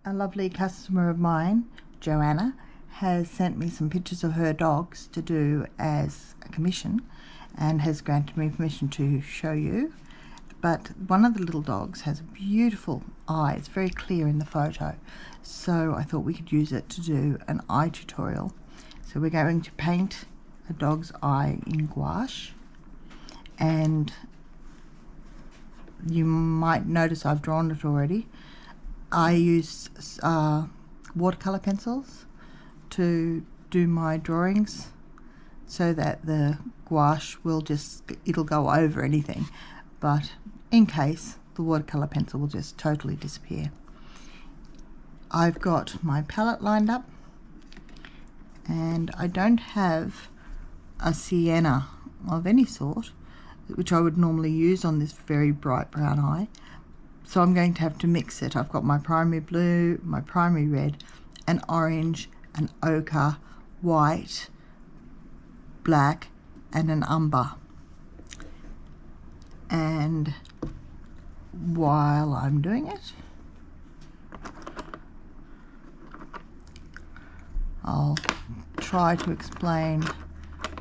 A lovely customer of mine, Johanna, has sent me some pictures of her dogs to do as a commission and has granted me permission to show you. But one of the little dogs has a beautiful eye. It's very clear in the photo. So I thought we could use it to do an eye tutorial. So we're going to paint a dog's eye in gouache. And you might notice I've drawn it already. I use watercolor pencils to do my drawings so that the gouache it'll go over anything, but in case, the watercolor pencil will just totally disappear. I've got my palette lined up and I don't have a sienna of any sort, which I would normally use on this very bright brown eye. So I'm going to have to mix it. I've got my primary blue, my primary red, an orange, an ochre, white, black, and an umber. And while I'm doing it, I'll try to explain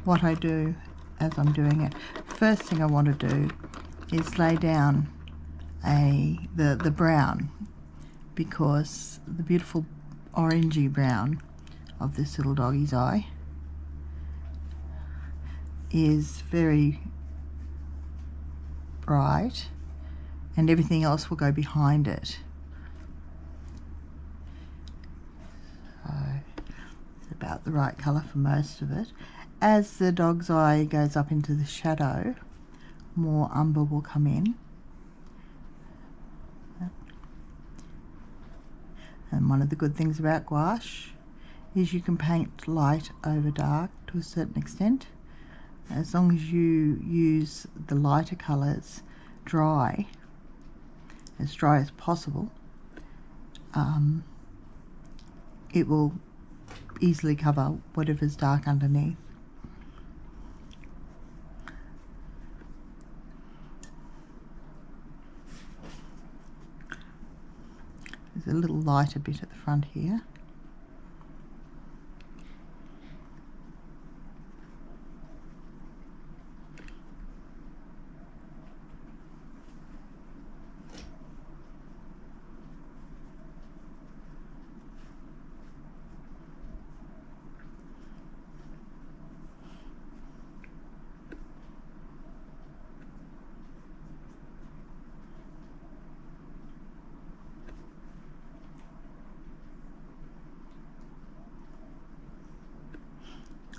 what I do as I'm doing it. First thing I want to do is lay down the brown, because the beautiful orangey brown of this little doggy's eye is very bright and everything else will go behind it. So it's about the right colour for most of it. As the dog's eye goes up into the shadow, more umber will come in. And one of the good things about gouache is you can paint light over dark to a certain extent. As long as you use the lighter colours dry as possible, it will easily cover whatever's dark underneath. There's a little lighter bit at the front here.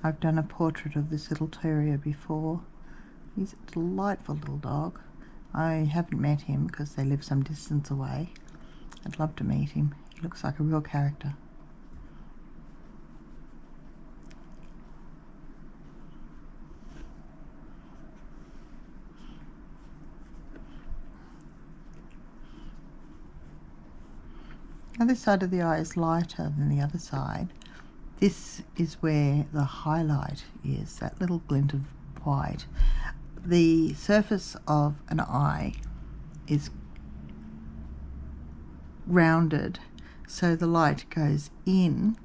I've done a portrait of this little terrier before. He's a delightful little dog. I haven't met him because they live some distance away. I'd love to meet him. He looks like a real character. Now this side of the eye is lighter than the other side. This is where the highlight is, that little glint of white. The surface of an eye is rounded, so the light goes in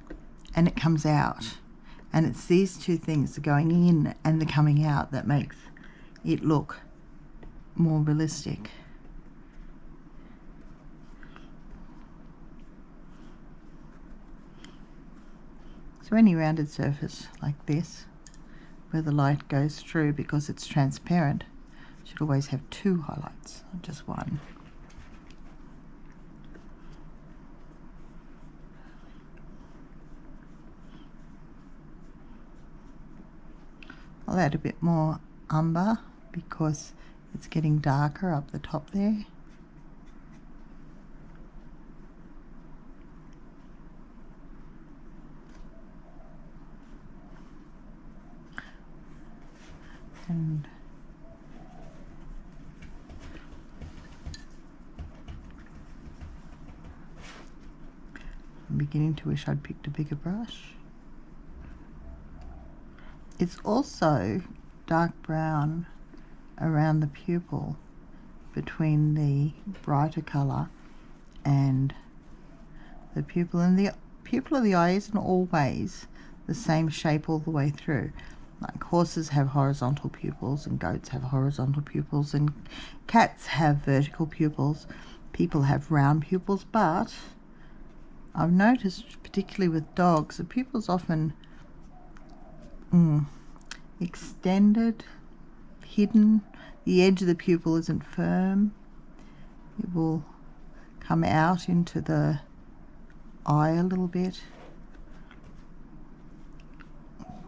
and it comes out. And it's these two things, the going in and the coming out, that makes it look more realistic. So any rounded surface like this, where the light goes through because it's transparent, should always have two highlights, not just one. I'll add a bit more umber because it's getting darker up the top there. And I'm beginning to wish I'd picked a bigger brush. It's also dark brown around the pupil between the brighter colour and the pupil. And the pupil of the eye isn't always the same shape all the way through. Like horses have horizontal pupils, and goats have horizontal pupils, and cats have vertical pupils. People have round pupils, but I've noticed, particularly with dogs, the pupils often extended, hidden. The edge of the pupil isn't firm. It will come out into the eye a little bit,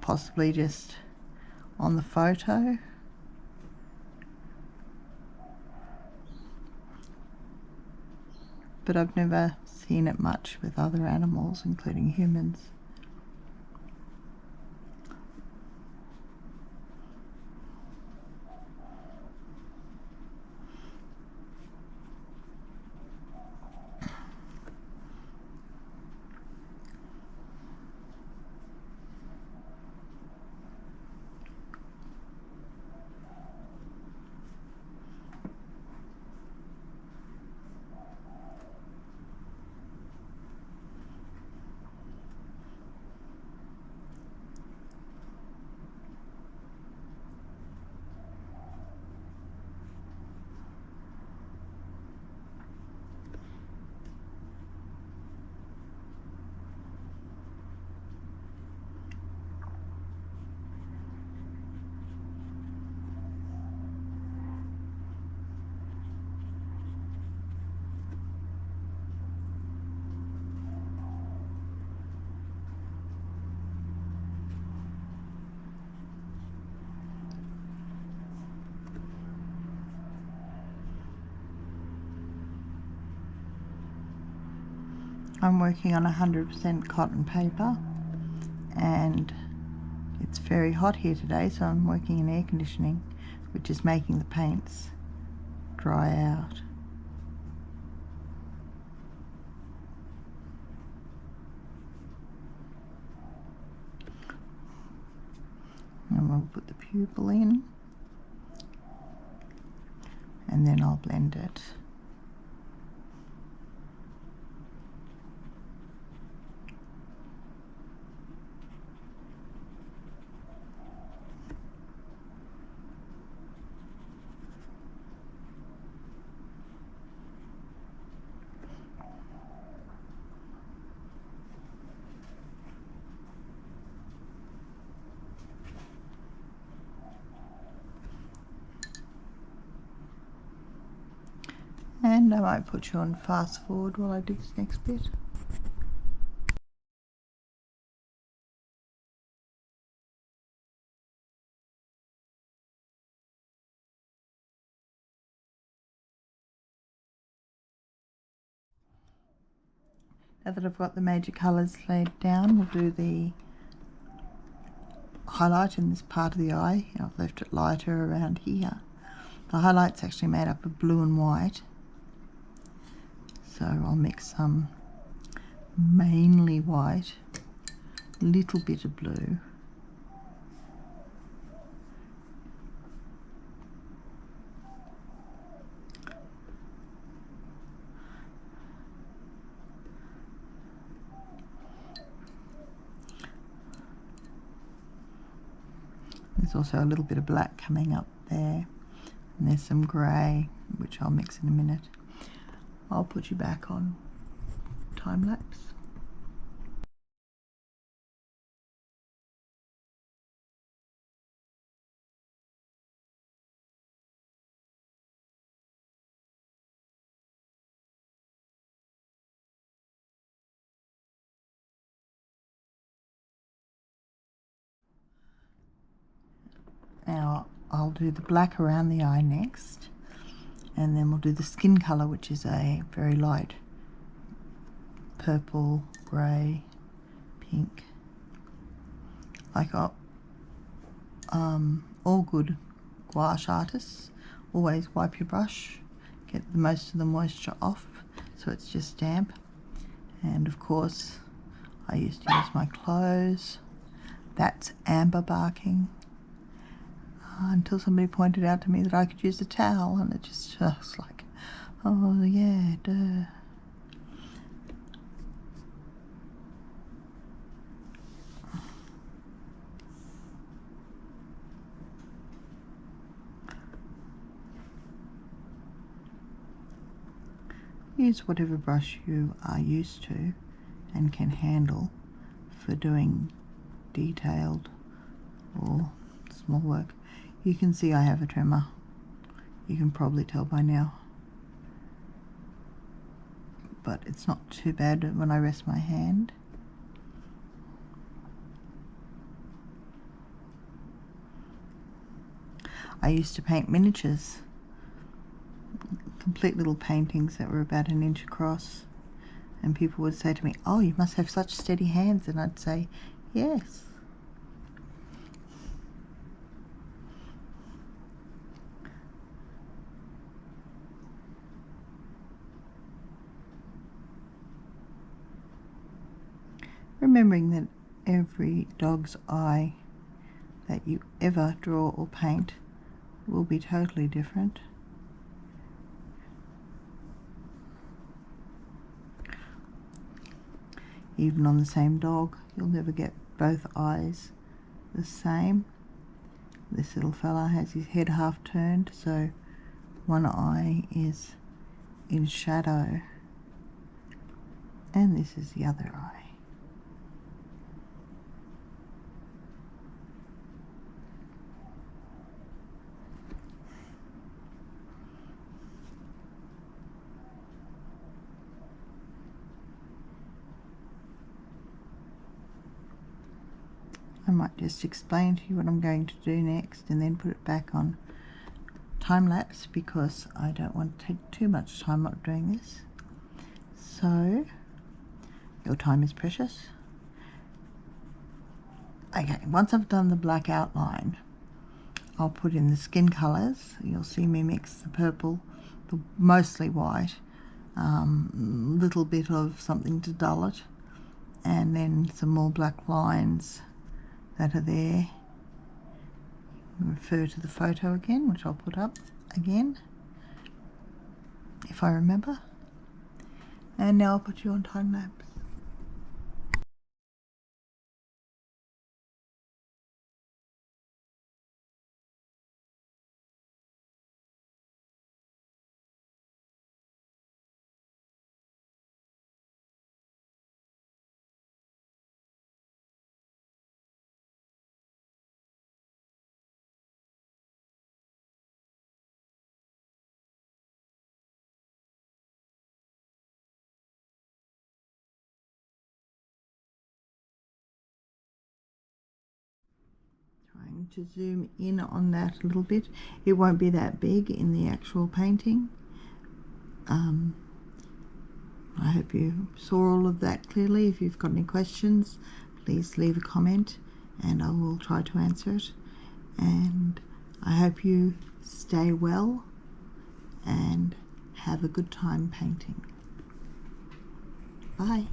possibly just on the photo. But I've never seen it much with other animals, including humans. I'm working on 100% cotton paper, and it's very hot here today, so I'm working in air conditioning, which is making the paints dry out. And we'll put the pupil in, and then I'll blend it. And I might put you on fast forward while I do this next bit. Now that I've got the major colours laid down, we'll do the highlight in this part of the eye. I've left it lighter around here. The highlight's actually made up of blue and white, so I'll mix some mainly white, a little bit of blue, there's also a little bit of black coming up there, and there's some grey, which I'll mix in a minute. I'll put you back on time lapse. Now I'll do the black around the eye next, and then we'll do the skin colour, which is a very light purple, grey, pink. Like all good gouache artists, always wipe your brush, get the most of the moisture off so it's just damp. And of course I used to use my clothes. That's amber barking. Until somebody pointed out to me that I could use a towel, and it just was like, oh yeah, duh. use whatever brush you are used to and can handle for doing detailed or small work. You can see I have a tremor. You can probably tell by now, but it's not too bad when I rest my hand. I used to paint miniatures, complete little paintings that were about an inch across, and people would say to me, "Oh, you must have such steady hands," and I'd say, "Yes." Remembering that every dog's eye that you ever draw or paint will be totally different. Even on the same dog, you'll never get both eyes the same. This little fella has his head half turned, so one eye is in shadow, and this is the other eye. I might just explain to you what I'm going to do next and then put it back on time lapse, because I don't want to take too much time up doing this. So your time is precious. Okay, once I've done the black outline, I'll put in the skin colours. You'll see me mix the purple, the mostly white, little bit of something to dull it, and then some more black lines that are there. Refer to the photo again, which I'll put up again if I remember. And now I'll put you on time lapse. Trying to zoom in on that a little bit. It won't be that big in the actual painting. I hope you saw all of that clearly. If you've got any questions, please leave a comment and I will try to answer it. And I hope you stay well and have a good time painting. Bye.